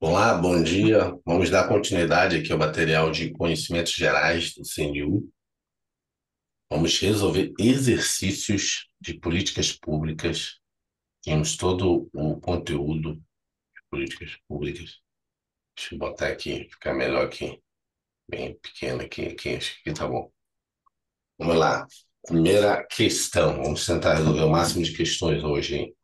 Olá, bom dia. Vamos dar continuidade aqui ao material de conhecimentos gerais do CNU. Vamos resolver exercícios de políticas públicas. Temos todo o conteúdo de políticas públicas. Deixa eu botar aqui, ficar melhor aqui, bem pequeno aqui, acho que tá bom. Vamos lá. Primeira questão. Vamos tentar resolver o máximo de questões hoje, hein?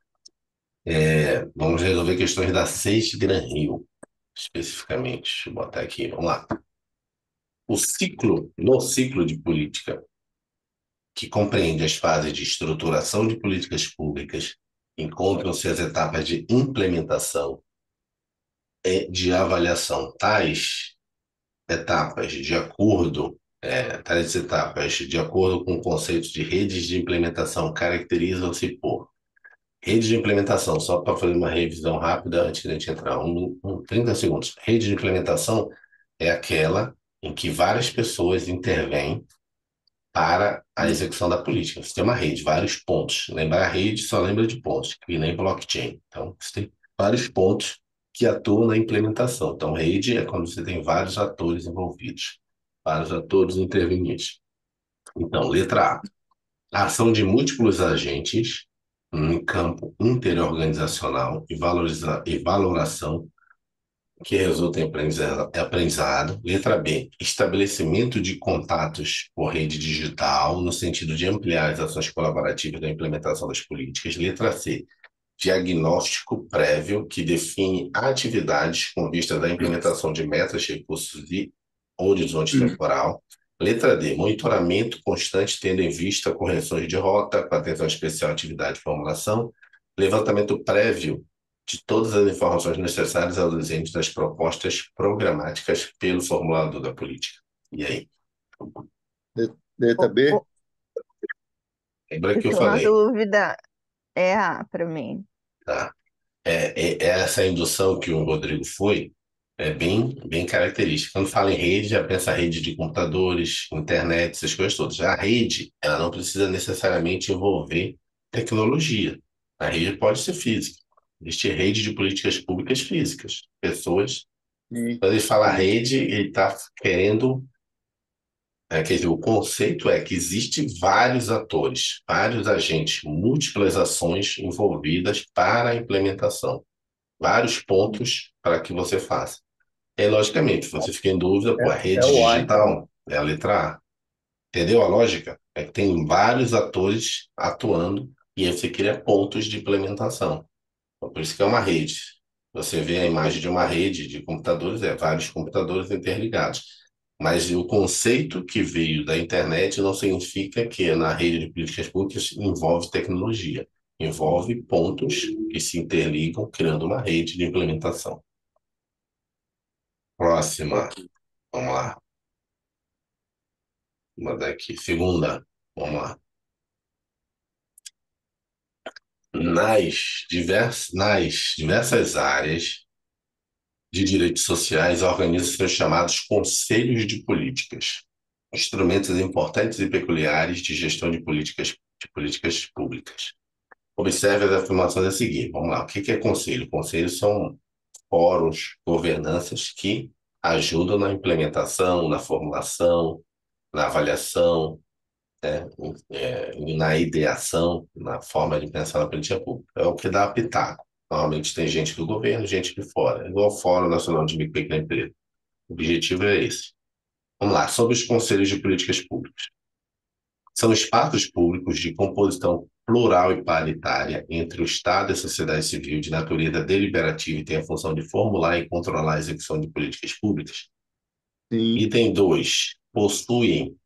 Vamos resolver questões da Seix Gran Rio, especificamente. Deixa eu botar aqui, vamos lá. No ciclo de política, que compreende as fases de estruturação de políticas públicas, encontram-se as etapas de implementação e de avaliação. Tais etapas, de acordo com o conceito de redes de implementação, caracterizam-se por rede de implementação, só para fazer uma revisão rápida antes de a gente entrar, 30 segundos. Rede de implementação é aquela em que várias pessoas intervêm para a execução da política. Você tem uma rede, vários pontos. Lembrar a rede só lembra de pontos, que nem blockchain. Então, você tem vários pontos que atuam na implementação. Então, rede é quando você tem vários atores envolvidos, vários atores intervenientes. Então, letra A. A ação de múltiplos agentes em campo interorganizacional e valoração que resulta em aprendizado. Letra B, estabelecimento de contatos por rede digital, no sentido de ampliar as ações colaborativas da implementação das políticas. Letra C, diagnóstico prévio, que define atividades com vista da implementação de metas, recursos e horizonte temporal. Letra D, monitoramento constante, tendo em vista correções de rota, com atenção especial à atividade de formulação. Levantamento prévio de todas as informações necessárias ao desenho das propostas programáticas pelo formulador da política. E aí? Letra B? Lembra Eu que eu tô na falei, dúvida. É A para mim. tá? Essa indução que o Rodrigo foi é bem característica. Quando fala em rede, já pensa rede de computadores, internet, essas coisas todas. A rede, ela não precisa necessariamente envolver tecnologia. A rede pode ser física. Existe rede de políticas públicas físicas. Pessoas, Sim, quando ele fala sim. rede, ele está querendo. Quer dizer, o conceito é que existe vários atores, vários agentes, múltiplas ações envolvidas para a implementação, vários pontos para que você faça. E, logicamente, se você fica em dúvida, pô, a É rede o A, então. digital é a letra A. Entendeu a lógica? É que tem vários atores atuando e aí você cria pontos de implementação. Então, por isso que é uma rede. Você vê a imagem de uma rede de computadores, vários computadores interligados. Mas o conceito que veio da internet não significa que na rede de políticas públicas envolve tecnologia. Envolve pontos que se interligam, criando uma rede de implementação. Próxima. Vamos lá. Vou mandar aqui. Segunda. Vamos lá. Nas diversas áreas de direitos sociais, organiza-se os chamados conselhos de políticas, instrumentos importantes e peculiares de gestão de políticas públicas. Observe as afirmações a seguir. Vamos lá. O que é conselho? Conselhos são fóruns, governanças que ajudam na implementação, na formulação, na avaliação, na ideação, na forma de pensar na política pública. É o que dá pitaco. Normalmente tem gente do governo, gente de fora. É igual o Fórum Nacional de Micro e Pequena Empresa. O objetivo é esse. Vamos lá, sobre os conselhos de políticas públicas. São espaços públicos de composição plural e paritária entre o Estado e a sociedade civil de natureza deliberativa e tem a função de formular e controlar a execução de políticas públicas. Sim. Item 2. Possuem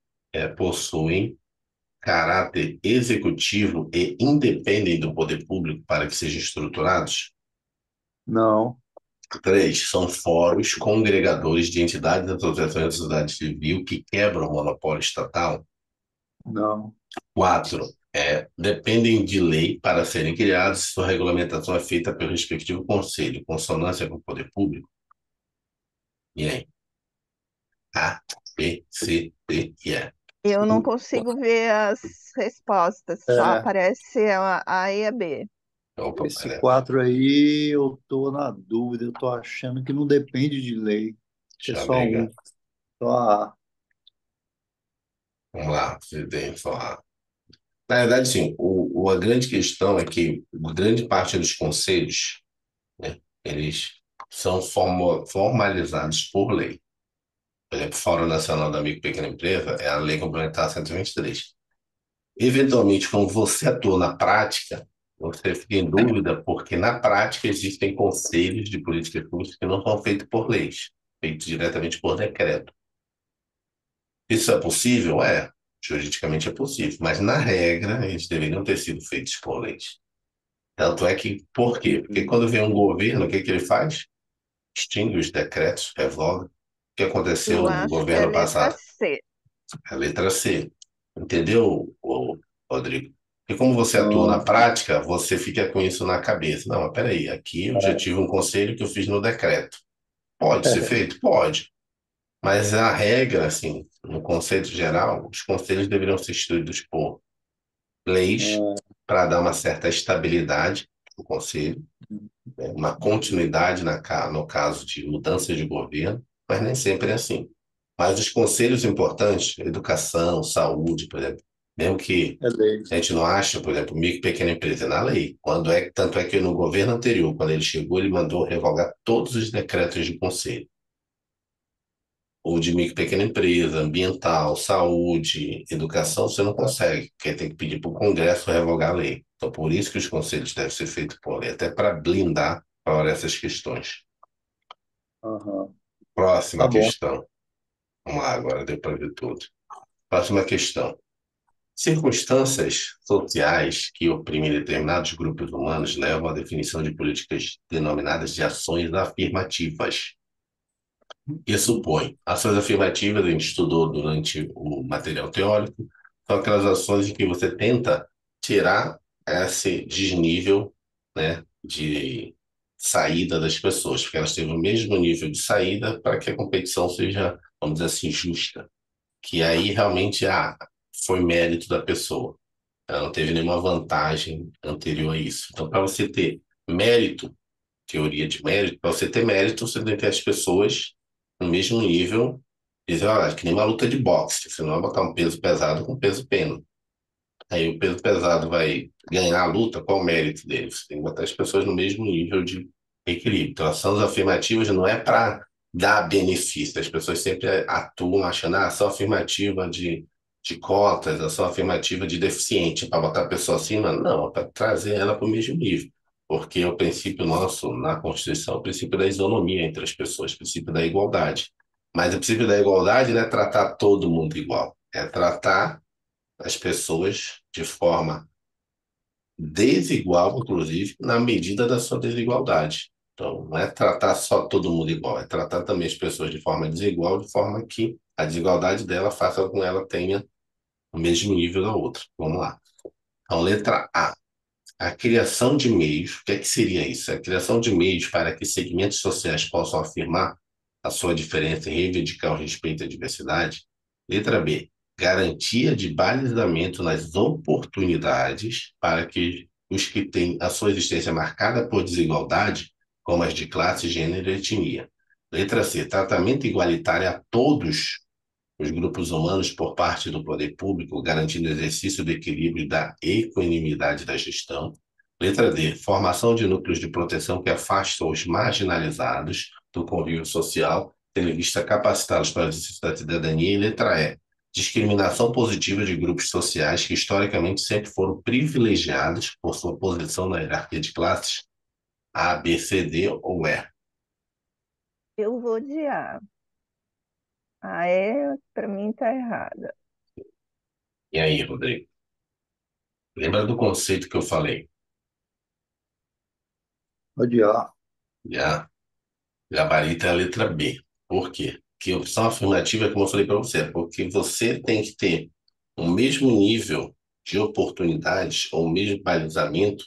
caráter executivo e independem do poder público para que sejam estruturados. Não, 3. São fóruns congregadores de entidades e associações da sociedade civil que quebram o monopólio estatal. não. 4. Dependem de lei para serem criados, sua regulamentação é feita pelo respectivo conselho, consonância com o poder público. E aí? A, B, C, D e E. Eu não consigo ver as respostas, só É, aparece a e a B. Opa, Esse pera, quatro aí eu tô na dúvida, eu tô achando que não depende de lei, que é deixa eu só abrir. um, só A. Vamos lá, presidente, falar. Na verdade, sim, a grande questão é que grande parte dos conselhos, né, eles são formalizados por lei. Por exemplo, o Fórum Nacional da Micro e Pequena Empresa é a Lei Complementar 123. Eventualmente, quando você atua na prática, você fica em dúvida, porque na prática existem conselhos de políticas públicas que não são feitos por leis, feitos diretamente por decreto. Isso é possível? É. Juridicamente é possível, mas na regra eles deveriam ter sido feitos por leis. Tanto é que, por quê? Porque Uhum. quando vem um governo, o que que ele faz? Extingue os decretos, revoga. O que aconteceu Eu no acho que é governo letra passado? C. A letra C. Entendeu, Rodrigo? E como você atua na Aham. prática, você fica com isso na cabeça. Não, mas peraí, aqui eu já tive um conselho que eu fiz no decreto. Pode ser feito? Pode. Mas a regra, assim, no conceito geral, os conselhos deveriam ser instituídos por leis para dar uma certa estabilidade ao conselho, né, uma continuidade no caso de mudança de governo, mas nem sempre é assim. Mas os conselhos importantes, educação, saúde, por exemplo, mesmo que É lei. a gente não acha, por exemplo, micro e pequena empresa na lei. Tanto é que no governo anterior, quando ele chegou, ele mandou revogar todos os decretos de conselho, ou de micro e pequena empresa, ambiental, saúde, educação, você não consegue, porque tem que pedir para o Congresso revogar a lei. Então, por isso que os conselhos devem ser feitos por lei, até para blindar para essas questões. Aham. Próxima Tá bom. questão. Vamos lá, agora deu para ver tudo. Próxima questão. Circunstâncias sociais que oprimem determinados grupos humanos levam à definição de políticas denominadas de ações afirmativas. E supõe ações afirmativas, a gente estudou durante o material teórico, são aquelas ações em que você tenta tirar esse desnível, né, de saída das pessoas, porque elas têm o mesmo nível de saída para que a competição seja, vamos dizer assim, justa. Que aí realmente foi mérito da pessoa. Ela não teve nenhuma vantagem anterior a isso. Então, para você ter mérito, teoria de mérito, para você ter mérito, você tem que ter as pessoas no mesmo nível. Dizer, olha, que nem uma luta de boxe, você não vai botar um peso pesado com peso pena. Aí o peso pesado vai ganhar a luta, qual o mérito dele? Você tem que botar as pessoas no mesmo nível de equilíbrio. Então, ações afirmativas não é para dar benefício. As pessoas sempre atuam achando, ação afirmativa de cotas, ação afirmativa de deficiente, para botar a pessoa acima. Não, é para trazer ela para o mesmo nível. Porque o princípio nosso na Constituição é o princípio da isonomia entre as pessoas, o princípio da igualdade. Mas o princípio da igualdade não é tratar todo mundo igual, é tratar as pessoas de forma desigual, inclusive, na medida da sua desigualdade. Então, não é tratar só todo mundo igual, é tratar também as pessoas de forma desigual, de forma que a desigualdade dela faça com que ela tenha o mesmo nível da outra. Vamos lá. Então, letra A. A criação de meios, o que é que seria isso? A criação de meios para que segmentos sociais possam afirmar a sua diferença e reivindicar o respeito à diversidade. Letra B. Garantia de balizamento nas oportunidades para que os que têm a sua existência marcada por desigualdade, como as de classe, gênero e etnia. Letra C. Tratamento igualitário a todos os grupos humanos por parte do poder público, garantindo o exercício do equilíbrio e da equanimidade da gestão. Letra D, formação de núcleos de proteção que afastam os marginalizados do convívio social, tendo em vista capacitá-los para o exercício da cidadania. E letra E, discriminação positiva de grupos sociais que historicamente sempre foram privilegiados por sua posição na hierarquia de classes A, B, C, D ou E. Eu vou de A. A E, para mim, tá errada. E aí, Rodrigo? Lembra do conceito que eu falei? Odiar. Já gabarito é a letra B. Por quê? Que opção afirmativa, como eu falei para você, porque você tem que ter o mesmo nível de oportunidades ou o mesmo balizamento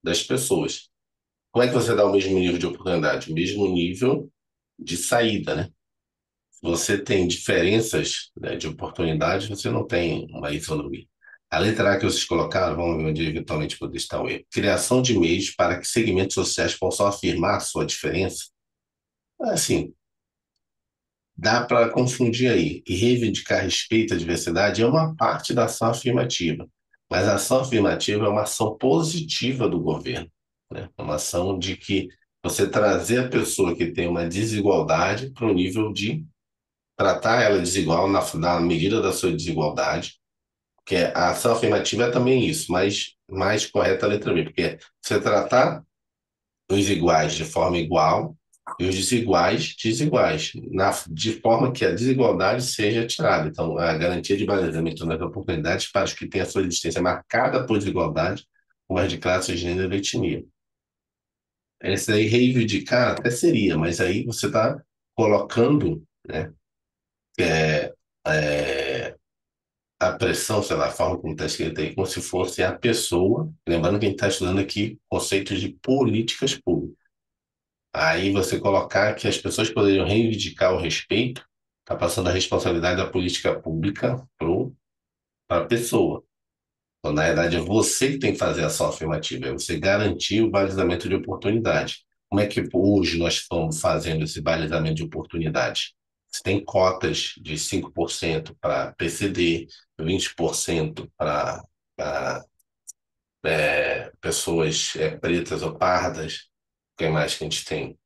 das pessoas. Como é que você dá o mesmo nível de oportunidade? O mesmo nível de saída, né? Se você tem diferenças, né, de oportunidades, você não tem uma isonomia. A letra A que vocês colocaram, vamos ver onde eventualmente poderia estar o erro. Criação de meios para que segmentos sociais possam afirmar sua diferença. Assim, dá para confundir aí. E reivindicar respeito à diversidade é uma parte da ação afirmativa. Mas a ação afirmativa é uma ação positiva do governo, né? É uma ação de que você trazer a pessoa que tem uma desigualdade para o nível de tratar ela desigual na medida da sua desigualdade, que a ação afirmativa é também isso, mas mais correta a letra B, porque é você tratar os iguais de forma igual e os desiguais desiguais, de forma que a desigualdade seja tirada. Então, a garantia de balizamento das oportunidades para os que têm a sua existência marcada por desigualdade, como as de classe, gênero e etnia. Esse aí reivindicar até seria, mas aí você está colocando, né, é, é, a pressão, sei lá, a forma como está escrito aí, como se fosse a pessoa, lembrando que a gente está estudando aqui conceitos de políticas públicas. Aí você colocar que as pessoas poderiam reivindicar o respeito, está passando a responsabilidade da política pública para a pessoa. Então, na verdade, é você que tem que fazer a ação afirmativa, é você garantir o balizamento de oportunidade. Como é que hoje nós estamos fazendo esse balizamento de oportunidade? Você tem cotas de 5% para PCD, 20% para pessoas pretas ou pardas. O que mais que a gente tem?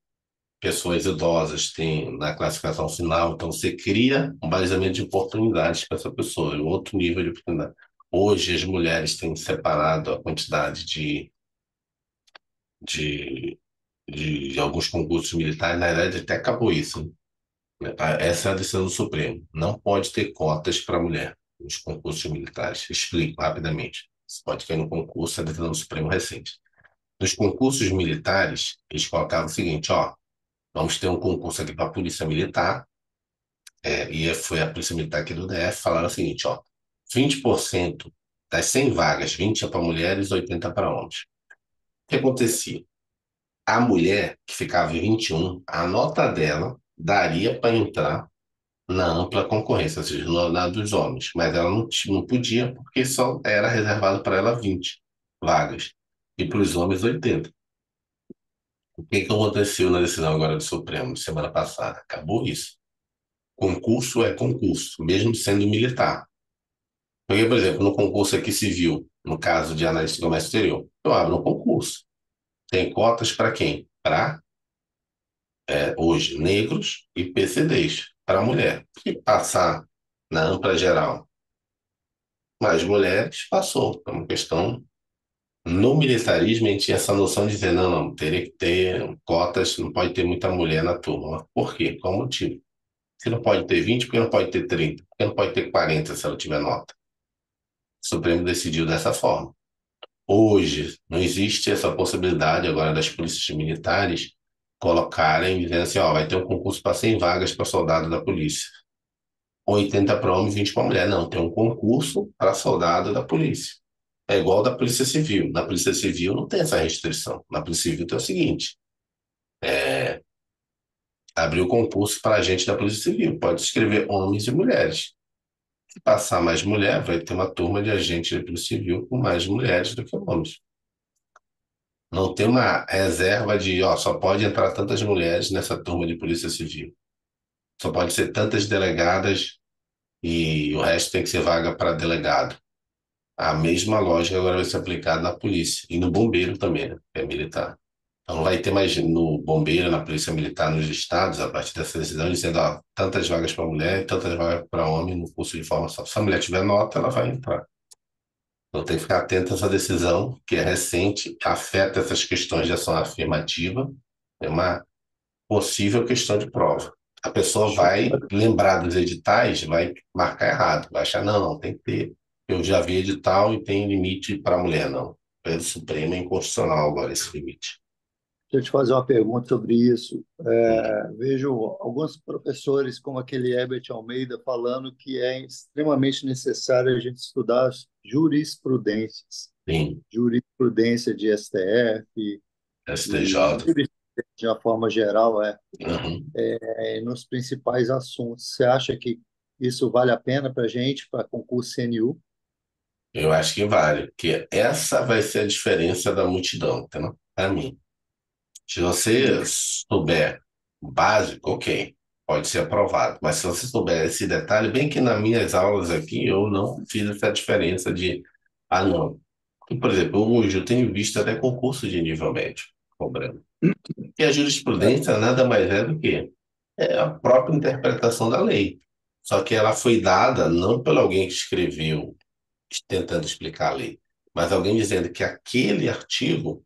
Pessoas idosas tem na classificação final. Então, você cria um balizamento de oportunidades para essa pessoa, um outro nível de oportunidade. Hoje, as mulheres têm separado a quantidade de, de alguns concursos militares. Na verdade, até acabou isso, né? Essa é a decisão do Supremo. Não pode ter cotas para mulher nos concursos militares. Explico rapidamente. Você pode cair no concurso, a decisão do Supremo recente. Nos concursos militares, eles colocavam o seguinte, ó, vamos ter um concurso aqui para a Polícia Militar, e foi a Polícia Militar aqui do DF, falaram o seguinte, ó, 20% das 100 vagas, 20 é para mulheres, 80 para homens. O que acontecia? A mulher que ficava em 21, a nota dela daria para entrar na ampla concorrência, ou seja, na dos homens, mas ela não podia porque só era reservado para ela 20 vagas e para os homens 80. O que que aconteceu na decisão agora do Supremo, semana passada? Acabou isso. Concurso é concurso, mesmo sendo militar. Porque, por exemplo, no concurso aqui civil, no caso de analista de comércio exterior, eu abro um concurso. Tem cotas para quem? Para, hoje, negros e PCDs, para mulher. E passar na ampla geral mais mulheres, passou. É uma questão. No militarismo, a gente tinha essa noção de dizer, não, não, teria que ter cotas, não pode ter muita mulher na turma. Por quê? Qual o motivo? Se não pode ter 20, por que não pode ter 30? Por que não pode ter 40 se ela tiver nota? O Supremo decidiu dessa forma. Hoje, não existe essa possibilidade agora das polícias militares colocarem, dizendo assim, ó, vai ter um concurso para 100 vagas para soldado da polícia. 80 para homem, 20 para mulher. Não, tem um concurso para soldado da polícia. É igual da Polícia Civil. Na Polícia Civil não tem essa restrição. Na Polícia Civil tem o seguinte, abriu concurso para agente da Polícia Civil. Pode escrever homens e mulheres. Se passar mais mulher, vai ter uma turma de agentes da Polícia Civil com mais mulheres do que homens. Não tem uma reserva de, ó, só pode entrar tantas mulheres nessa turma de Polícia Civil. Só pode ser tantas delegadas e o resto tem que ser vaga para delegado. A mesma lógica agora vai ser aplicada na polícia e no bombeiro também, né, que é militar. Então não vai ter mais no bombeiro, na polícia militar, nos estados, a partir dessa decisão, dizendo, ó, tantas vagas para mulher e tantas vagas para homem no curso de formação. Se a mulher tiver nota, ela vai entrar. Então tem que ficar atento a essa decisão, que é recente, que afeta essas questões de ação afirmativa, é uma possível questão de prova. A pessoa vai lembrar dos editais, vai marcar errado, vai achar, não, não, tem que ter. Eu já vi edital e tem limite para mulher, não. Pelo Supremo é inconstitucional agora esse limite. Deixa eu te fazer uma pergunta sobre isso. Hum, Vejo alguns professores, como aquele Herbert Almeida, falando que é extremamente necessário a gente estudar as jurisprudências, Sim, jurisprudência de STF e STJ. jurisprudência de uma forma geral, Uhum. nos principais assuntos. Você acha que isso vale a pena para a gente, para concurso CNU? Eu acho que vale, porque essa vai ser a diferença da multidão, entendeu? Para mim. Se você souber o básico, ok, pode ser aprovado. Mas se você souber esse detalhe, bem que nas minhas aulas aqui eu não fiz essa diferença de, ah, não. E, por exemplo, hoje eu tenho visto até concurso de nível médio cobrando. E a jurisprudência nada mais é do que a própria interpretação da lei. Só que ela foi dada não por alguém que escreveu tentando explicar a lei, mas alguém dizendo que aquele artigo,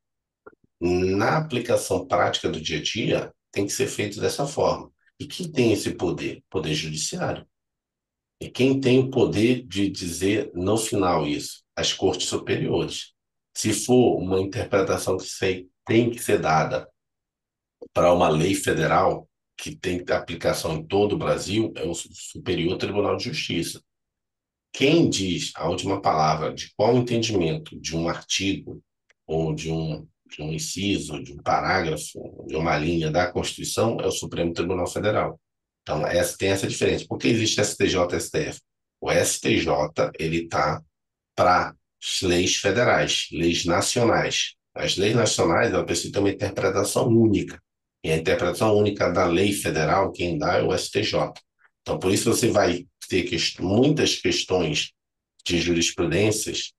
na aplicação prática do dia a dia, tem que ser feito dessa forma. E quem tem esse poder? Poder judiciário. E quem tem o poder de dizer no final isso? As cortes superiores. Se for uma interpretação tem que ser dada para uma lei federal que tem aplicação em todo o Brasil, é o Superior Tribunal de Justiça. Quem diz a última palavra de qual entendimento de um artigo ou de um inciso, de um parágrafo, de uma linha da Constituição é o Supremo Tribunal Federal. Então, tem essa diferença. Por que existe STJ e STF? O STJ, ele está para leis federais, leis nacionais. As leis nacionais, ela precisa ter uma interpretação única. E a interpretação única da lei federal, quem dá é o STJ. Então, por isso você vai ter muitas questões de jurisprudências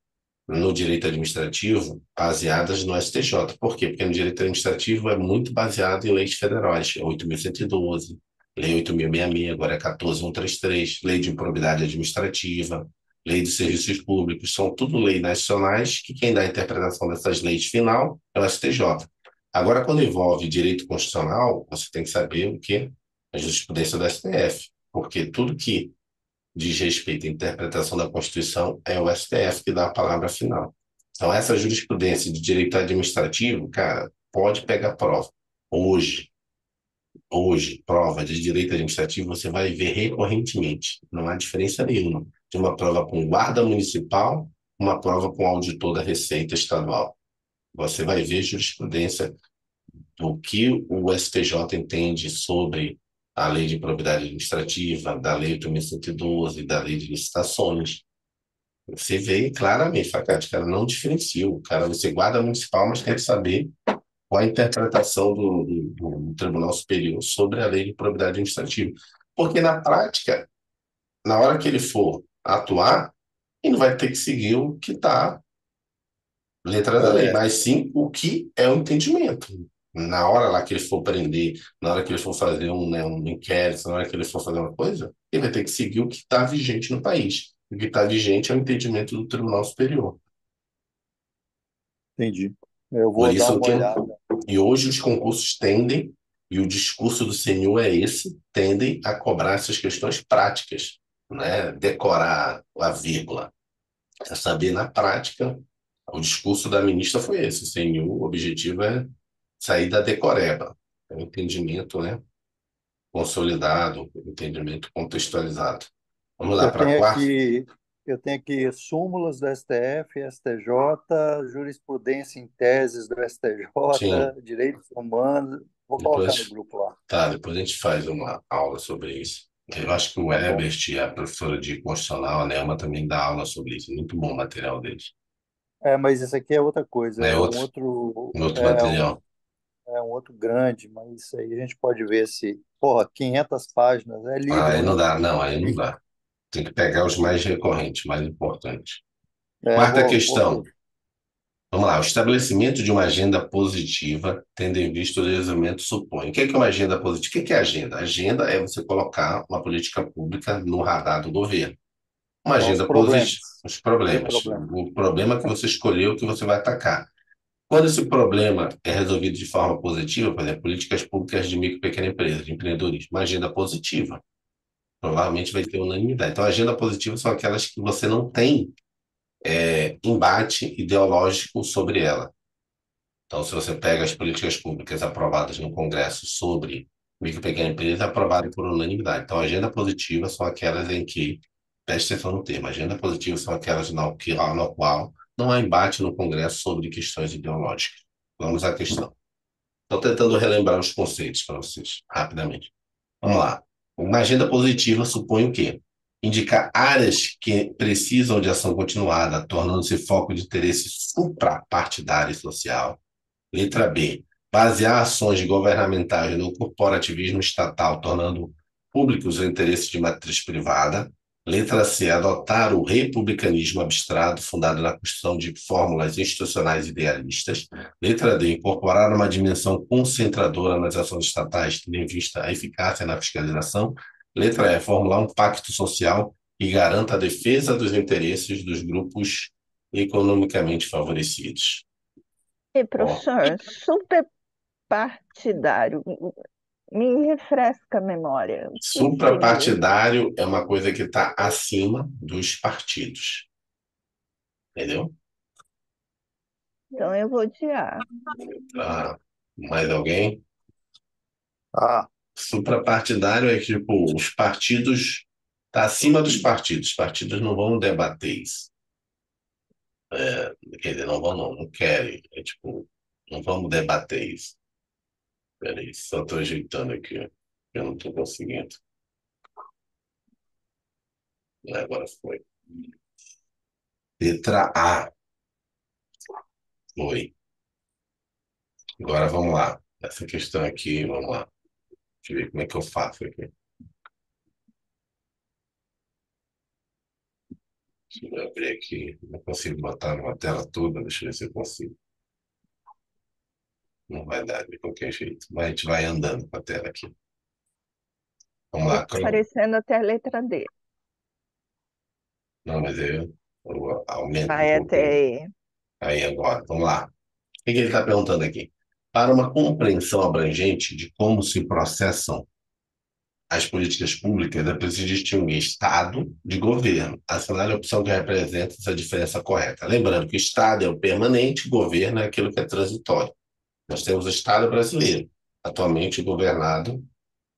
no direito administrativo baseadas no STJ. Por quê? Porque no direito administrativo é muito baseado em leis federais, 8.112, Lei 8.066, agora é 14.133, Lei de Improbidade Administrativa, Lei de Serviços Públicos, são tudo leis nacionais que quem dá a interpretação dessas leis final é o STJ. Agora, quando envolve direito constitucional, você tem que saber o que? A jurisprudência do STF, porque tudo que diz respeito à interpretação da Constituição, é o STF que dá a palavra final. Então, essa jurisprudência de direito administrativo, cara, pode pegar prova. Hoje, prova de direito administrativo, você vai ver recorrentemente. Não há diferença nenhuma de uma prova com guarda municipal, uma prova com auditor da Receita Estadual. Você vai ver jurisprudência do que o STJ entende sobre a lei de probidade administrativa, da lei 8.112, da lei de licitações. Você vê claramente, fala, cara, não diferencia. O cara, você guarda municipal, mas quer saber qual a interpretação do Tribunal Superior sobre a lei de probidade administrativa. Porque na prática, na hora que ele for atuar, ele não vai ter que seguir o que está letra da lei, É, mas sim o que é o entendimento. Na hora lá que ele for prender, na hora que ele for fazer um inquérito, na hora que ele for fazer uma coisa, ele vai ter que seguir o que está vigente no país. O que está vigente é o entendimento do Tribunal Superior. entendi. Eu Por vou dar isso uma que, olhada. e hoje os concursos tendem, e o discurso do senhor é esse, tendem a cobrar essas questões práticas, né? Decorar a vírgula, é saber na prática. O discurso da ministra foi esse, senhor, o objetivo é sair da decoreba, é um entendimento, né, consolidado, um entendimento contextualizado. Vamos lá Eu para a tenho quarta? aqui, eu tenho aqui súmulas do STF, STJ, jurisprudência em teses do Sim, STJ, direitos humanos. Vou colocar no depois, grupo lá. tá, depois a gente faz uma aula sobre isso. Eu acho que o Tá bom. Ebert, a professora de Constitucional, a Nelma, também dá aula sobre isso. Muito bom o material deles. Mas isso aqui é outra coisa, É outro, um outro material. é um outro grande, mas isso aí a gente pode ver se, porra, 500 páginas, é Aí livro, não né? dá, não, aí não dá. Tem que pegar os mais recorrentes, mais importantes. Quarta Vou ver. questão. Vamos lá, o estabelecimento de uma agenda positiva, tendo em vista o desenvolvimento supõe. O que é uma agenda positiva? O que é agenda? Agenda é você colocar uma política pública no radar do governo. Uma São os agenda positiva, problemas. os E problemas. problema. O problema que você escolheu, que você vai atacar. Quando esse problema é resolvido de forma positiva, por exemplo, políticas públicas de micro e pequena empresa, de empreendedorismo, uma agenda positiva, provavelmente vai ter unanimidade. Então, agenda positiva são aquelas que você não tem embate ideológico sobre ela. Então, se você pega as políticas públicas aprovadas no Congresso sobre micro e pequena empresa, é aprovado por unanimidade. Então, agenda positiva são aquelas em que, preste atenção no termo, agenda positiva são aquelas no qual não há embate no Congresso sobre questões ideológicas. Vamos à questão. Estou tentando relembrar os conceitos para vocês, rapidamente. Vamos lá. Uma agenda positiva supõe o quê? Indicar áreas que precisam de ação continuada, tornando-se foco de interesse suprapartidário e social. Letra B. Basear ações governamentais no corporativismo estatal, tornando públicos os interesses de matriz privada. Letra C. Adotar o republicanismo abstrato, fundado na construção de fórmulas institucionais idealistas. Letra D. Incorporar uma dimensão concentradora nas ações estatais, tendo em vista a eficácia na fiscalização. Letra E. Formular um pacto social que garanta a defesa dos interesses dos grupos economicamente favorecidos. E, Ó, professor, super partidário, me refresca a memória. O que seria? suprapartidário é uma coisa que está acima dos partidos, entendeu? Então eu vou de A. Ah, mais alguém? Ah, Suprapartidário é que, tipo, os partidos está acima dos partidos. Os partidos não vão debater isso. Quer dizer, não vão, não querem. É tipo, não vamos debater isso. Peraí, só estou ajeitando aqui, ó. Eu não estou conseguindo. Agora foi. Letra A. Foi. Agora vamos lá. Essa questão aqui, vamos lá. Deixa eu ver como é que eu faço aqui. Deixa eu abrir aqui. Não consigo botar numa tela toda. Deixa eu ver se eu consigo. Não vai dar de qualquer jeito. Mas a gente vai andando com a tela aqui. Vamos Aí lá, está aparecendo até a letra D. Não, mas eu aumento um Vai pouquinho. até E. Aí agora, vamos lá. O que que ele está perguntando aqui? Para uma compreensão abrangente de como se processam as políticas públicas, é preciso distinguir Estado de governo. Assinale a opção que representa essa diferença correta. Lembrando que o Estado é o permanente, governo é aquilo que é transitório. Nós temos o Estado brasileiro, atualmente governado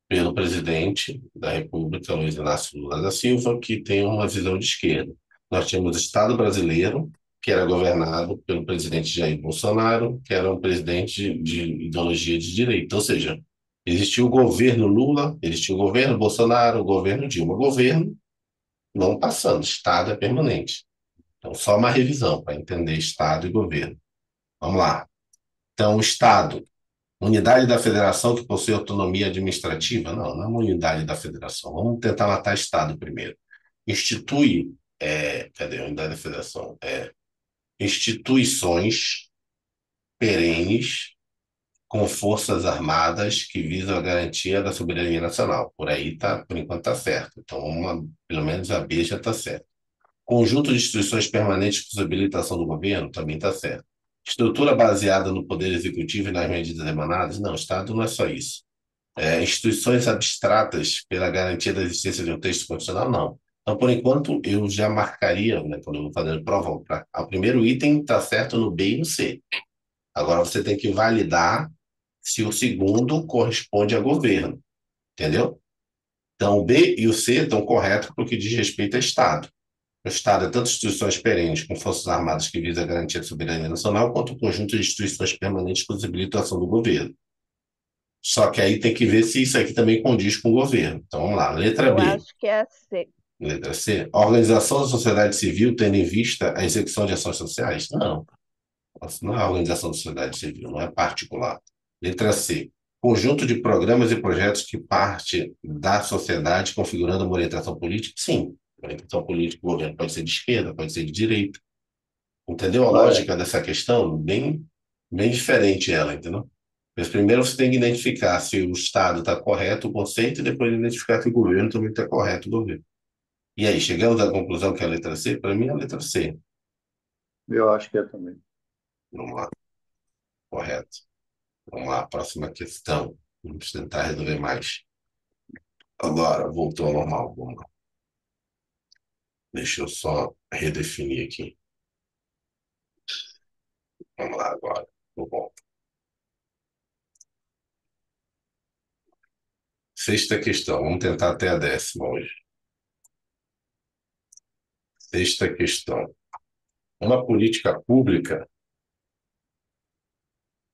pelo presidente da República, Luiz Inácio Lula da Silva, que tem uma visão de esquerda. Nós tínhamos o Estado brasileiro, que era governado pelo presidente Jair Bolsonaro, que era um presidente de ideologia de direita. Ou seja, existiu o governo Lula, existiu o governo Bolsonaro, o governo Dilma. Governo não passando, Estado é permanente. Então, só uma revisão para entender Estado e governo. Vamos lá. Então, o Estado, unidade da federação que possui autonomia administrativa? Não, não é uma unidade da federação. Vamos tentar matar Estado primeiro. Institui, cadê a unidade da federação? Instituições perenes com forças armadas que visam a garantia da soberania nacional. Por aí tá, por enquanto está certo. Então, pelo menos a B já está certo. Conjunto de instituições permanentes com habilitação do governo também está certo. Estrutura baseada no poder executivo e nas medidas emanadas? Não, Estado não é só isso. Instituições abstratas pela garantia da existência de um texto constitucional? Não. Então, por enquanto, eu já marcaria, né, quando eu vou fazendo prova, o primeiro item está certo no B e no C. Agora você tem que validar se o segundo corresponde a governo, entendeu? Então, o B e o C estão corretos para o que diz respeito a Estado. O Estado é tanto instituições perenes com forças armadas que visam a garantia da soberania nacional, quanto o conjunto de instituições permanentes com habilitação do governo. Só que aí tem que ver se isso aqui também condiz com o governo. Então, vamos lá. Letra Eu B. acho que é a C. Letra C. Organização da sociedade civil tendo em vista a execução de ações sociais? Não. Isso não é organização da sociedade civil, não é particular. Letra C. Conjunto de programas e projetos que parte da sociedade configurando uma orientação política? Sim. Orientação política, o governo pode ser de esquerda, pode ser de direita. Entendeu a mas lógica dessa questão? Bem diferente ela, entendeu? Mas primeiro você tem que identificar se o Estado está correto o conceito e depois identificar que o governo também está correto o governo. E aí, chegamos à conclusão que é a letra C? Para mim é a letra C. eu acho que é também. Vamos lá, correto. Vamos lá, próxima questão. Vamos tentar resolver mais. Agora, voltou ao normal. Vamos lá. Deixa eu só redefinir aqui. Vamos lá agora. Tô bom. Sexta questão. Vamos tentar até a 10ª hoje. Sexta questão. Uma política pública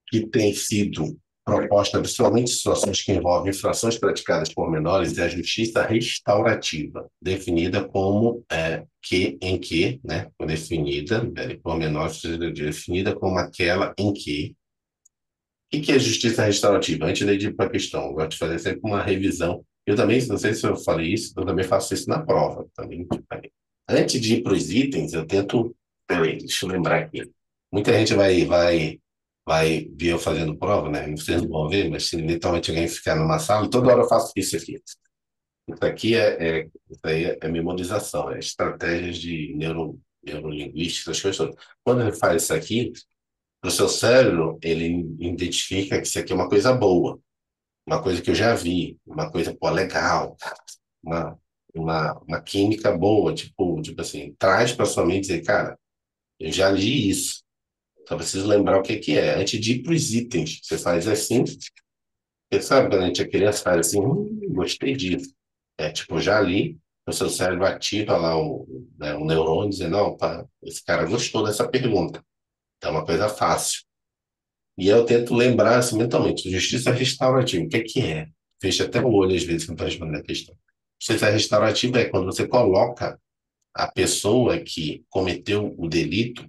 que tem sido proposta principalmente em situações que envolvem infrações praticadas por menores é a justiça restaurativa, definida como em que, né, definida, por menores, definida como aquela em que. O que é justiça restaurativa? Antes de ir para a questão, eu gosto de fazer sempre uma revisão. Eu também, não sei se eu falei isso, eu também faço isso na prova. Também. Antes de ir para os itens, eu tento. Peraí, deixa eu lembrar aqui. Muita gente vai ver eu fazendo prova, né? Vocês não vão ver, mas se literalmente alguém ficar numa sala, toda hora eu faço isso aqui. Isso aqui isso aí é memorização, é estratégias de neurolinguística, as coisas todas. Quando ele faz isso aqui, o seu cérebro, ele identifica que isso aqui é uma coisa boa, uma coisa que eu já vi, uma coisa, pô, legal, uma, uma química boa, tipo assim, traz para sua mente e dizer, cara, eu já li isso, só preciso lembrar o que que é. Antes de ir para os itens, você faz assim, você sabe, quando a gente é criança, faz assim, gostei disso. É, tipo, já li, o seu cérebro ativa lá o neurônio, dizendo, não, pá, esse cara gostou dessa pergunta. Então, é uma coisa fácil. E eu tento lembrar assim, mentalmente, justiça restaurativa, o que é que é? Fecha até o olho às vezes quando está respondendo a questão. Justiça restaurativa é quando você coloca a pessoa que cometeu o delito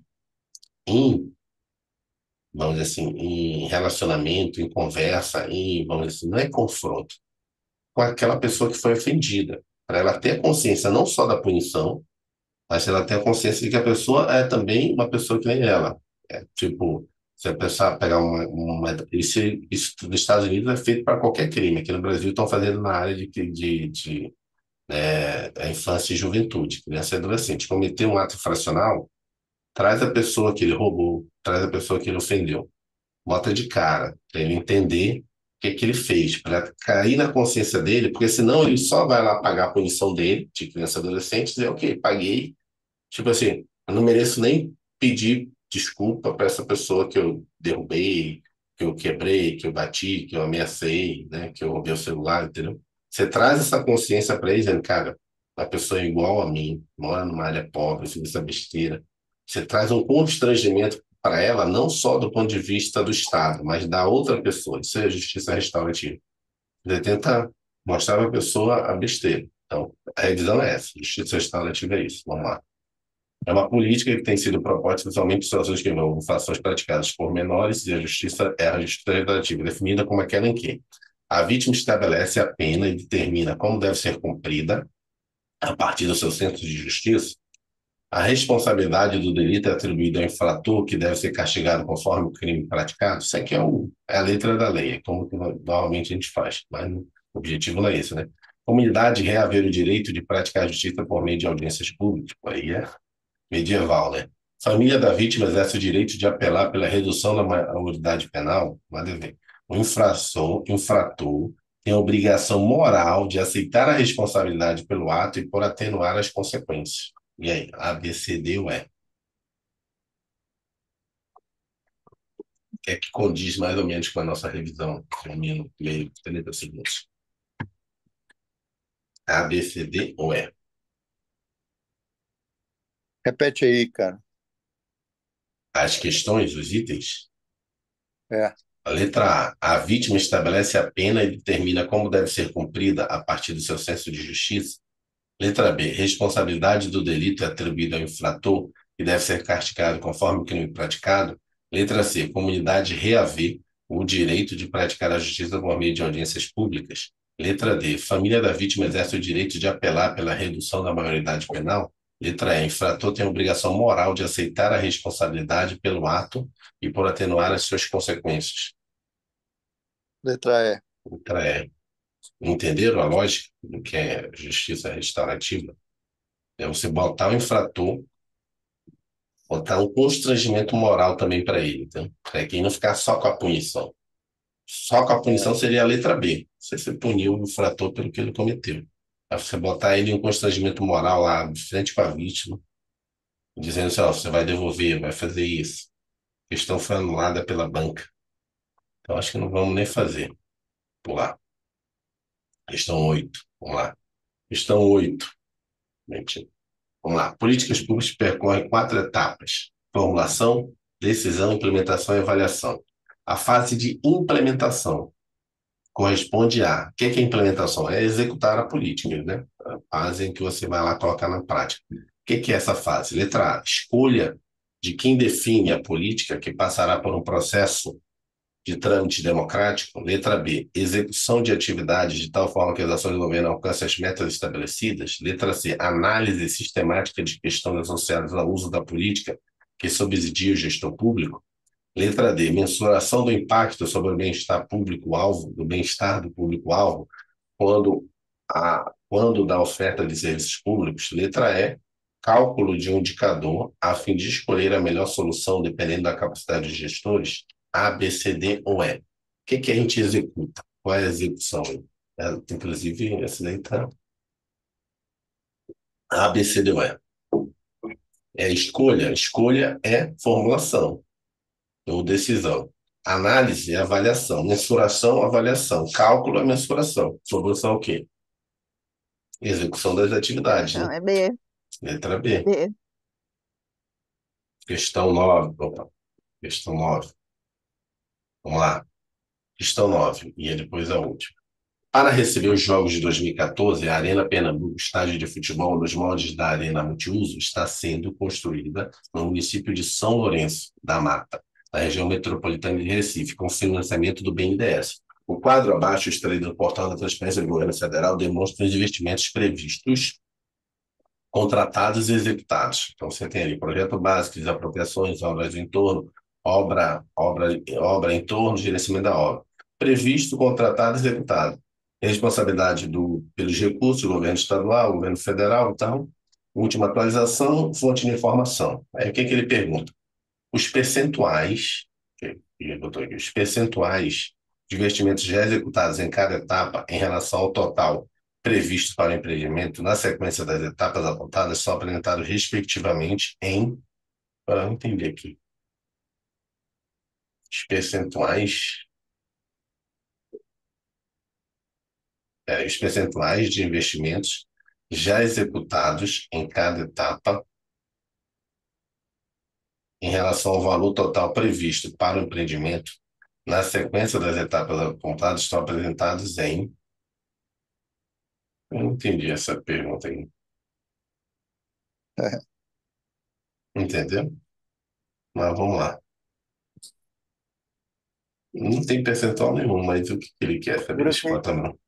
em, vamos dizer assim, em relacionamento, em conversa, vamos dizer assim, não é confronto, com aquela pessoa que foi ofendida, para ela ter consciência não só da punição, mas ela ter a consciência de que a pessoa é também uma pessoa que nem ela. É, tipo, se a pessoa pegar isso nos Estados Unidos é feito para qualquer crime. Aqui no Brasil estão fazendo na área da infância e juventude, criança e adolescente. Cometer um ato infracional, traz a pessoa que ele roubou, traz a pessoa que ele ofendeu. Bota de cara, para ele entender o que que ele fez, para cair na consciência dele, porque senão ele só vai lá pagar a punição dele, de criança e adolescente, e dizer, ok, paguei. Tipo assim, eu não mereço nem pedir desculpa para essa pessoa que eu derrubei, que eu quebrei, que eu bati, que eu ameacei, né, que eu roubei o celular, entendeu? Você traz essa consciência para eles, dizendo, cara, a pessoa é igual a mim, mora numa área pobre, fez essa besteira. Você traz um constrangimento para ela, não só do ponto de vista do Estado, mas da outra pessoa. Isso é justiça restaurativa. Você tenta mostrar para a pessoa a besteira. Então, a revisão é essa. Justiça restaurativa é isso. Vamos lá. É uma política que tem sido proposta especialmente em situações que envolvem infrações praticadas por menores e a justiça restaurativa, definida como aquela em que a vítima estabelece a pena e determina como deve ser cumprida a partir do seu senso de justiça. A responsabilidade do delito é atribuída ao infrator, que deve ser castigado conforme o crime praticado. Isso aqui é a letra da lei, é como que normalmente a gente faz, mas o objetivo não é esse, né? Comunidade reaver o direito de praticar a justiça por meio de audiências públicas, aí é medieval, né? Família da vítima exerce o direito de apelar pela redução da maioridade penal, nada a ver. O infrator tem a obrigação moral de aceitar a responsabilidade pelo ato e por atenuar as consequências. E aí, A, B, C, D ou E? O que é que condiz mais ou menos com a nossa revisão? Meio 30 segundos. A, B, C, D ou E? Repete aí, cara. As questões, os itens? É, A letra A. A vítima estabelece a pena e determina como deve ser cumprida a partir do seu senso de justiça. Letra B. Responsabilidade do delito é atribuída ao infrator e deve ser castigado conforme o crime praticado. Letra C. Comunidade reaver o direito de praticar a justiça por meio de audiências públicas. Letra D. Família da vítima exerce o direito de apelar pela redução da maioridade penal. Letra E. Infrator tem a obrigação moral de aceitar a responsabilidade pelo ato e por atenuar as suas consequências. letra E. Letra E. Entenderam a lógica do que é justiça restaurativa? É você botar o infrator, botar um constrangimento moral também para ele, então, para quem não ficar só com a punição. Só com a punição É, seria a letra B. Você puniu o infrator pelo que ele cometeu. Aí você botar ele em um constrangimento moral lá, de frente com a vítima, dizendo assim, ó, você vai devolver, vai fazer isso. A questão foi anulada pela banca. Então, acho que não vamos nem fazer. Pular. Questão 8. Vamos lá. Questão 8. Mentira. Vamos lá. Políticas públicas percorrem 4 etapas: formulação, decisão, implementação e avaliação. A fase de implementação corresponde a... O que é implementação? É executar a política, né? A fase em que você vai lá colocar na prática. O que é essa fase? Letra A, escolha de quem define a política que passará por um processo de trâmite democrático. Letra B, execução de atividades de tal forma que as ações do governo alcancem as metas estabelecidas. Letra C, análise sistemática de questões associadas ao uso da política que subsidia o gestor público. Letra D, mensuração do impacto sobre o bem-estar público-alvo, do bem-estar do público-alvo, quando da oferta de serviços públicos. Letra E, cálculo de um indicador a fim de escolher a melhor solução dependendo da capacidade dos gestores. A, B, C, D ou E. O que a gente executa? Qual é a execução? Inclusive, essa daí tá A, B, C, D ou E. É escolha. Escolha é formulação ou decisão. Análise é avaliação. Mensuração, avaliação. Cálculo é mensuração. Solução o quê? Execução das atividades, Então né? é B. Letra B. B. Questão 9. Opa, questão 9. Vamos lá. Questão 9. E aí depois a última. Para receber os Jogos de 2014, a Arena Pernambuco, estádio de futebol nos moldes da Arena Multiuso, está sendo construída no município de São Lourenço da Mata, na região metropolitana de Recife, com financiamento do BNDES. O quadro abaixo, extraído do portal da Transparência do Governo Federal, demonstra os investimentos previstos, contratados e executados. Então, você tem ali projeto básico, desapropriações, obras em torno, obra em torno, gerenciamento da obra. Previsto, contratado e executado. Responsabilidade pelos recursos do governo estadual, governo federal, então, última atualização, fonte de informação. Aí o que ele pergunta? Os percentuais, ele botou aqui, os percentuais de investimentos já executados em cada etapa em relação ao total previsto para o empreendimento na sequência das etapas apontadas são apresentados respectivamente em, para eu entender aqui, os percentuais de investimentos já executados em cada etapa em relação ao valor total previsto para o empreendimento na sequência das etapas apontadas estão apresentados em... Eu não entendi essa pergunta aí. Entendeu? Mas vamos lá. Não tem percentual nenhum, mas o que ele quer saber? Juro Deixa eu que botar não.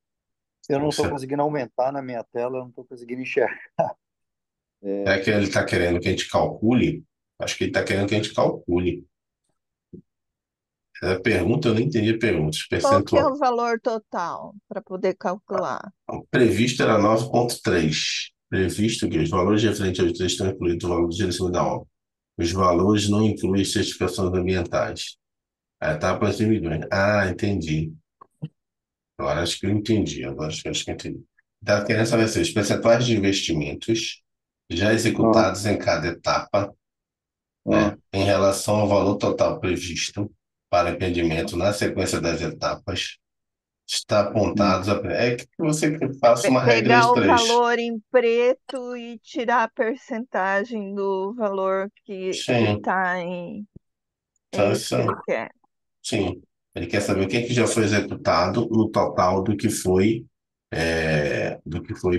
eu não estou conseguindo aumentar na minha tela, eu não estou conseguindo enxergar. É que ele está querendo que a gente calcule? Acho que ele está querendo que a gente calcule. A pergunta, eu não entendi a pergunta. Os Qual que é percentual. o valor total para poder calcular? O previsto era 9,3. Previsto que os valores referentes aos três estão incluídos no valor do gerenciamento da obra. Os valores não incluem certificações ambientais. A etapa de milhões. Ah, entendi. Agora acho que eu entendi. Agora acho que eu entendi. Está querendo saber assim, os percentuais de investimentos já Ah, executados em cada etapa, ah, né, em relação ao valor total previsto para empreendimento na sequência das etapas, está hum. apontado. É que você faça uma regra Pegar de o três. valor em preto e tirar a percentagem do valor que Sim, está em. então, É isso que ele quer. sim. Ele quer saber o que já foi executado no total do que foi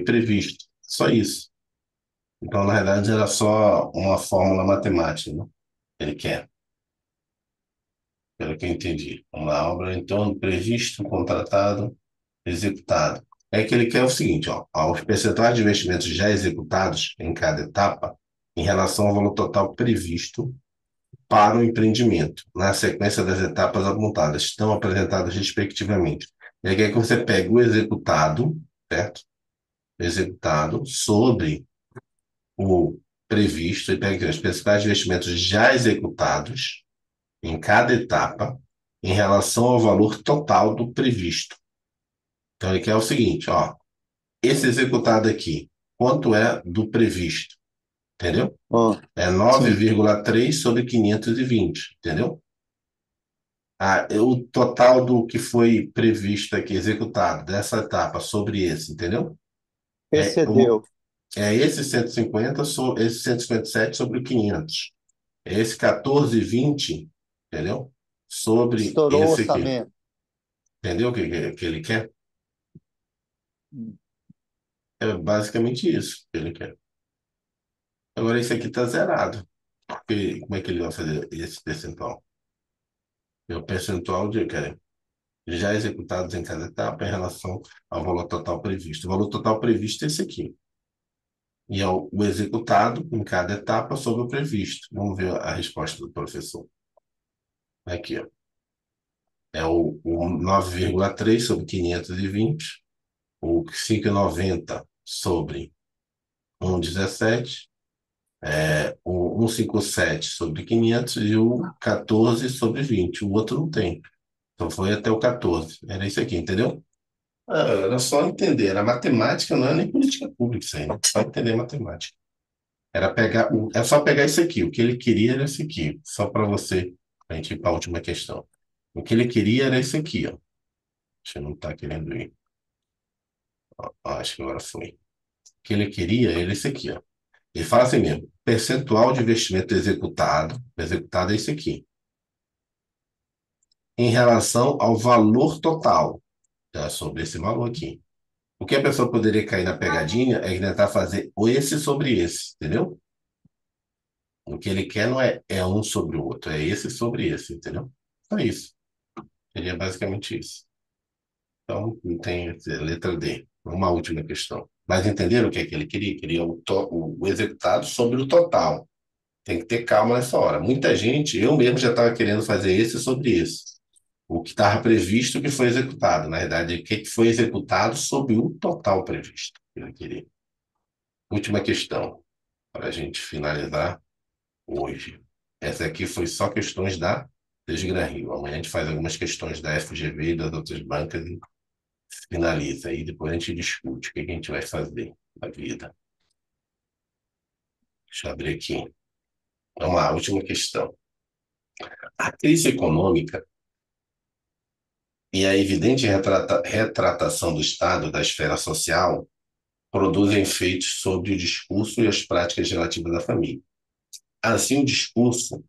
previsto. Só isso. Então, na verdade, era só uma fórmula matemática, né? Ele quer, pelo que eu entendi. Uma obra em torno do previsto, contratado, executado. É que ele quer o seguinte, ó, os percentuais de investimentos já executados em cada etapa em relação ao valor total previsto para o empreendimento, na sequência das etapas apontadas, estão apresentadas respectivamente. Ele quer que você pegue o executado, certo? Executado sobre o previsto e pegue os principais investimentos já executados em cada etapa em relação ao valor total do previsto. Então, ele quer o seguinte, ó, esse executado aqui, quanto é do previsto? Entendeu? Ah, É sim. 9,3 sobre 520, entendeu? O total do que foi previsto aqui, executado dessa etapa sobre esse, entendeu? É, Excedeu. é esse 150, esse 157 sobre o 500. É esse 14,20, entendeu? sobre Estourou o esse aqui. orçamento. Entendeu o que ele quer? Hum. É basicamente isso que ele quer. Agora, isso aqui está zerado. Porque, como é que ele vai fazer esse percentual? É o percentual de, já executados em cada etapa em relação ao valor total previsto. O valor total previsto é esse aqui. E é o executado em cada etapa sobre o previsto. Vamos ver a resposta do professor. Aqui, ó. É o 9,3 sobre 520, o 5,90 sobre 1,17, o 157 sobre 500 e o 14 sobre 20. O outro não tem. Então foi até o 14. Era isso aqui, entendeu? Era só entender. Era matemática, não é nem política pública isso aí, né? Só entender matemática. É só pegar isso aqui. O que ele queria era isso aqui. Só para você, a gente ir para a última questão. O que ele queria era isso aqui, ó. Acho que não está querendo ir. Ó, acho que agora foi. O que ele queria era isso aqui, ó. Ele fala assim mesmo: percentual de investimento executado é isso aqui, em relação ao valor total, tá? Sobre esse valor aqui. O que a pessoa poderia cair na pegadinha é tentar fazer esse sobre esse, entendeu? O que ele quer não é um sobre o outro, é esse sobre esse, entendeu? Só isso. Seria basicamente isso. Então, tem a letra D. Uma última questão. Mas entenderam o que é que ele queria? Queria o executado sobre o total. Tem que ter calma nessa hora. Muita gente, eu mesmo já estava querendo fazer esse sobre esse. O que estava previsto que foi executado. Na verdade, o que foi executado sobre o total previsto. Que ele queria. Última questão, para a gente finalizar hoje. Essa aqui foi só questões da Desgranrio. Amanhã a gente faz algumas questões da FGV e das outras bancas e finaliza. Aí depois a gente discute o que a gente vai fazer na vida. Deixa eu abrir aqui. Vamos lá, última questão. A crise econômica e a evidente retratação do Estado da esfera social produzem efeitos sobre o discurso e as práticas relativas à família. Assim, o discurso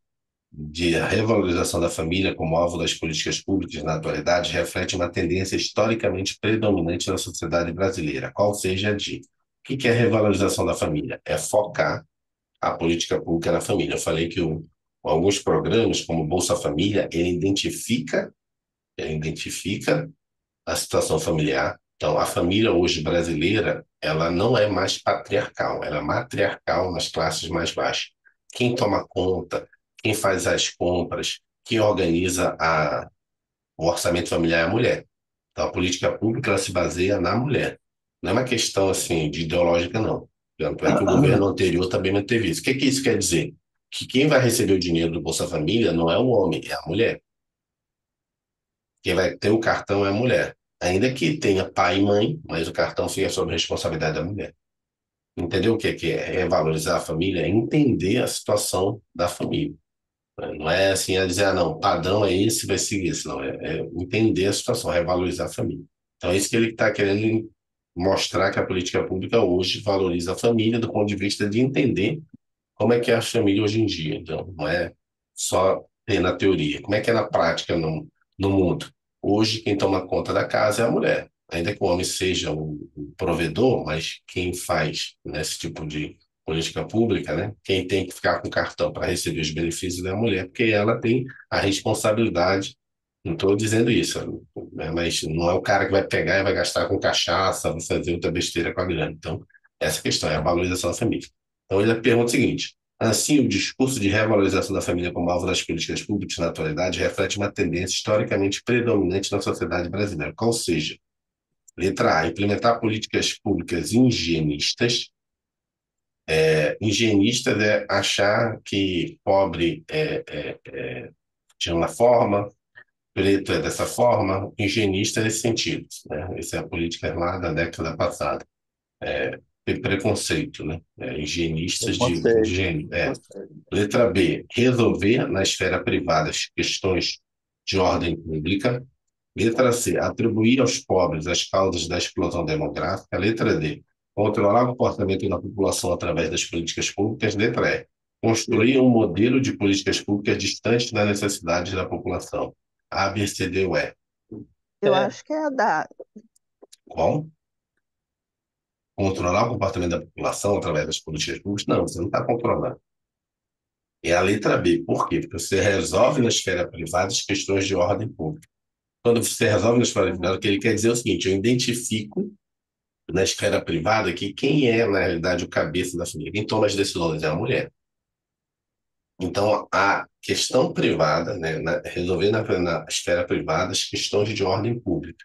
de revalorização da família como alvo das políticas públicas na atualidade reflete uma tendência historicamente predominante na sociedade brasileira, qual seja a de o que é a revalorização da família? É focar a política pública na família. Eu falei que alguns programas, como Bolsa Família, ele identifica a situação familiar. Então, a família hoje brasileira, ela não é mais patriarcal, ela é matriarcal nas classes mais baixas. Quem toma conta, quem faz as compras, quem organiza o orçamento familiar é a mulher. Então, a política pública ela se baseia na mulher. Não é uma questão assim de ideológica, não. Tanto é que o governo anterior também manteve isso. O que isso quer dizer? Que quem vai receber o dinheiro do Bolsa Família não é o homem, é a mulher. Quem vai ter o cartão é a mulher. Ainda que tenha pai e mãe, mas o cartão fica sob responsabilidade da mulher. Entendeu o que é revalorizar a família? É entender a situação da família. Não é assim a dizer, não, o padrão é esse, vai seguir esse. Não, é entender a situação, revalorizar a família. Então é isso que ele está querendo mostrar que a política pública hoje valoriza a família do ponto de vista de entender como é que é a família hoje em dia. Então, não é só ter na teoria. Como é que é na prática no mundo? Hoje, quem toma conta da casa é a mulher. Ainda que o homem seja o provedor, mas quem faz nesse tipo de política pública, né? Quem tem que ficar com o cartão para receber os benefícios é a mulher, porque ela tem a responsabilidade. Não estou dizendo isso, né? Mas não é o cara que vai pegar e vai gastar com cachaça, vai fazer outra besteira com a grana. Então, essa questão é a valorização da família. Então, ele pergunta o seguinte: assim, o discurso de revalorização da família como alvo das políticas públicas na atualidade reflete uma tendência historicamente predominante na sociedade brasileira, qual seja, letra A, implementar políticas públicas higienistas. Higienistas é achar que pobre é de uma forma, preto é dessa forma, higienista nesse sentido, né? Essa é a política lá da década passada. Tem preconceito, né? Higienistas de Preconceito. higiene. Preconceito. Letra B, resolver na esfera privada as questões de ordem pública. Letra C, atribuir aos pobres as causas da explosão demográfica. Letra D, controlar o comportamento da população através das políticas públicas. Letra E, Construir um modelo de políticas públicas distante das necessidades da população. A, B, C, D ou E. Eu É, acho que é a da. Qual? Controlar o comportamento da população através das políticas públicas? Não, você não está controlando. É a letra B. Por quê? Porque você resolve na esfera privada as questões de ordem pública. Quando você resolve na esfera privada, o que ele quer dizer é o seguinte: eu identifico na esfera privada que quem é, na realidade, o cabeça da família, quem toma as decisões é a mulher. Então, a questão privada, né, resolver na esfera privada as questões de ordem pública.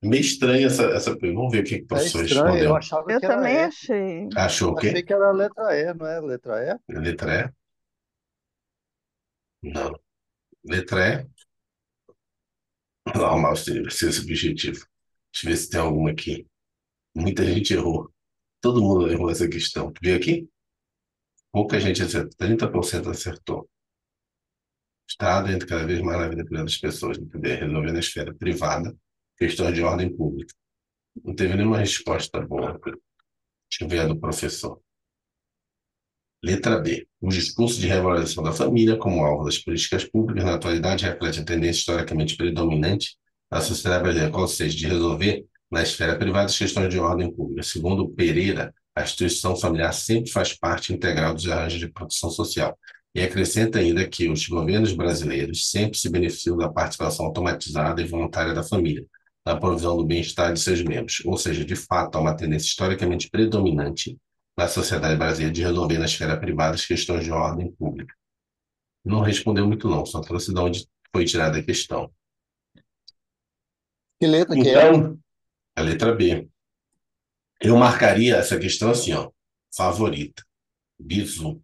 Meio estranha essa pergunta. Vamos ver o que o é professor estranho, eu respondeu. achava Eu que era também E. achei. Achou o Achei quê? que era a letra E, não é a letra E? Letra E? Não. Letra E? Normal, seria ser esse objetivo. Deixa eu ver se tem alguma aqui. Muita gente errou. Todo mundo errou essa questão. Tu viu aqui? Pouca gente acertou. 30% acertou. Estado entra cada vez mais na vida privada das pessoas, entender? Resolver na esfera privada questões de ordem pública. Não teve nenhuma resposta boa. Deixa eu ver a do professor. Letra B. O discurso de revalorização da família como alvo das políticas públicas na atualidade reflete a tendência historicamente predominante da sociedade brasileira, ou seja, de resolver na esfera privada as questões de ordem pública. Segundo Pereira, a instituição familiar sempre faz parte integral dos arranjos de proteção social. E acrescenta ainda que os governos brasileiros sempre se beneficiam da participação automatizada e voluntária da família, na provisão do bem-estar de seus membros. Ou seja, de fato, há uma tendência historicamente predominante na sociedade brasileira de resolver na esfera privada as questões de ordem pública. Não respondeu muito não, só trouxe de onde foi tirada a questão. Que letra que é? Então, a letra B. Eu marcaria essa questão assim, ó, favorita, bizu.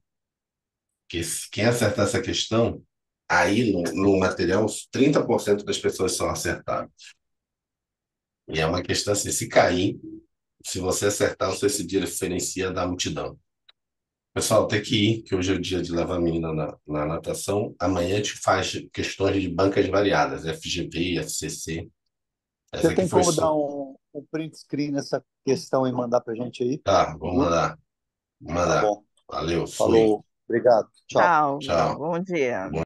Que quem acertar essa questão, aí no material, 30% das pessoas são acertadas. E é uma questão assim, se cair, se você acertar, você se diferencia da multidão. Pessoal, tem que ir, que hoje é o dia de levar a menina na natação. Amanhã a gente faz questões de bancas variadas, FGV, FCC. Você Essa aqui tem foi como dar só. um print screen nessa questão e mandar para a gente aí, Tá, vou no grupo? mandar. Vou Tá mandar. bom. Valeu, fui. Falou. Obrigado. Tchau. Tchau, Tchau. bom dia.